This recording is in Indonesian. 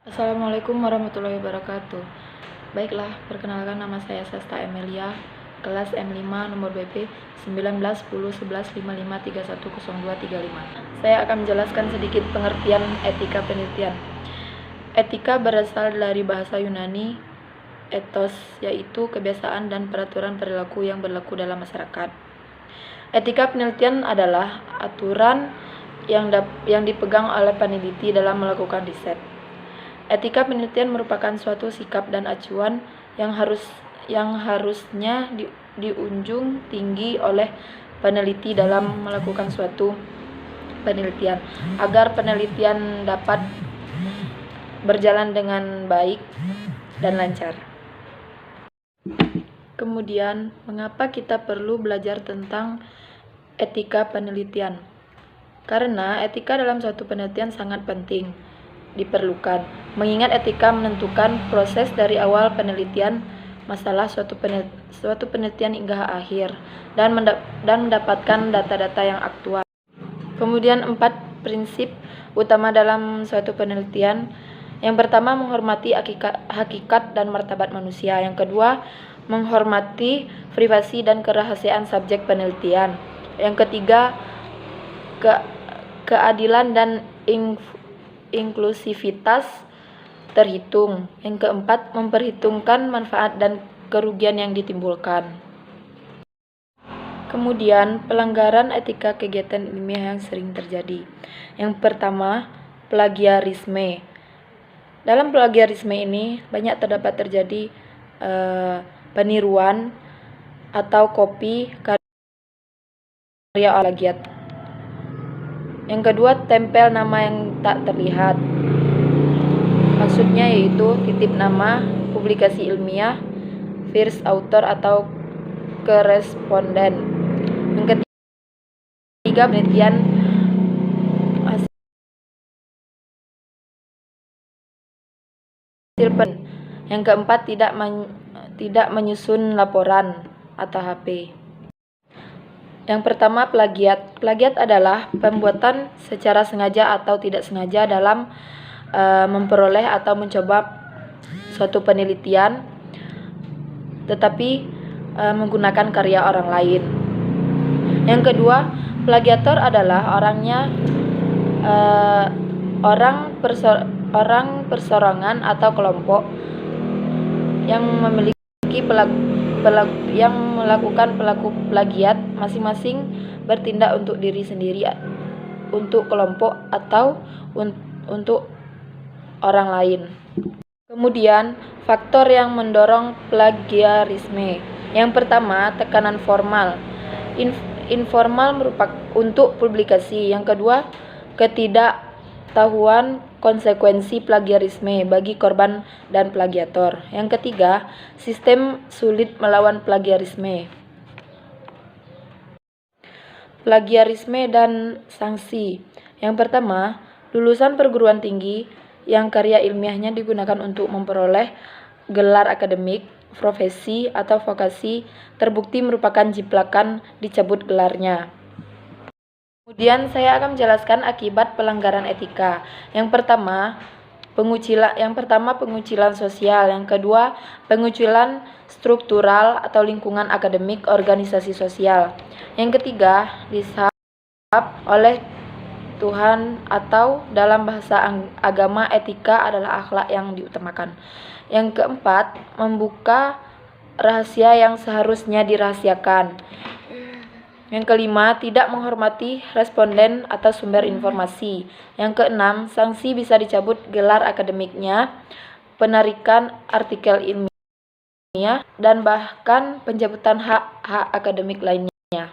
Assalamualaikum warahmatullahi wabarakatuh. Baiklah, perkenalkan nama saya Sasta Emilia, kelas M5 nomor BP 19101155310235. Saya akan menjelaskan sedikit pengertian etika penelitian. Etika berasal dari bahasa Yunani ethos, yaitu kebiasaan dan peraturan perilaku yang berlaku dalam masyarakat. Etika penelitian adalah aturan yang dipegang oleh peneliti dalam melakukan riset. Etika penelitian merupakan suatu sikap dan acuan yang harusnya diunjung tinggi oleh peneliti dalam melakukan suatu penelitian agar penelitian dapat berjalan dengan baik dan lancar. Kemudian, mengapa kita perlu belajar tentang etika penelitian? Karena etika dalam suatu penelitian sangat penting diperlukan, mengingat etika menentukan proses dari awal penelitian masalah suatu penelitian hingga akhir dan mendapatkan data-data yang aktual. Kemudian 4 prinsip utama dalam suatu penelitian. Yang pertama, menghormati hakikat dan martabat manusia. Yang kedua, menghormati privasi dan kerahasiaan subjek penelitian. Yang ketiga, keadilan dan inklusivitas terhitung. Yang keempat, memperhitungkan manfaat dan kerugian yang ditimbulkan. Kemudian, pelanggaran etika kegiatan ilmiah yang sering terjadi. Yang pertama, plagiarisme. Dalam plagiarisme ini banyak terdapat terjadi peniruan atau copy karya plagiat. Yang kedua, tempel nama yang tak terlihat. Maksudnya yaitu titip nama, publikasi ilmiah, first author atau koresponden. Yang ketiga, penelitian hasil penelitian. Yang keempat, tidak menyusun laporan atau HP. Yang pertama, plagiat. Plagiat adalah pembuatan secara sengaja atau tidak sengaja dalam memperoleh atau mencoba suatu penelitian, tetapi menggunakan karya orang lain. Yang kedua, plagiator adalah orang perseorangan atau kelompok yang melakukan pelaku plagiat, masing-masing bertindak untuk diri sendiri, untuk kelompok, atau untuk orang lain. Kemudian, faktor yang mendorong plagiarisme. Yang pertama, tekanan formal. Informal merupakan untuk publikasi. Yang kedua, ketidaktahuan konsekuensi plagiarisme bagi korban dan plagiator. Yang ketiga, sistem sulit melawan plagiarisme. Plagiarisme dan sanksi. Yang pertama, lulusan perguruan tinggi yang karya ilmiahnya digunakan untuk memperoleh gelar akademik, profesi, atau vokasi terbukti merupakan jiplakan, dicabut gelarnya. Kemudian saya akan menjelaskan akibat pelanggaran etika. Yang pertama, pengucilan sosial. Yang kedua, pengucilan struktural atau lingkungan akademik, organisasi sosial. Yang ketiga, disahap oleh Tuhan, atau dalam bahasa agama, etika adalah akhlak yang diutamakan. Yang keempat, membuka rahasia yang seharusnya dirahasiakan. Yang kelima, tidak menghormati responden atau sumber informasi. Yang keenam, sanksi bisa dicabut gelar akademiknya, penarikan artikel ilmiah, dan bahkan pencabutan hak akademik lainnya.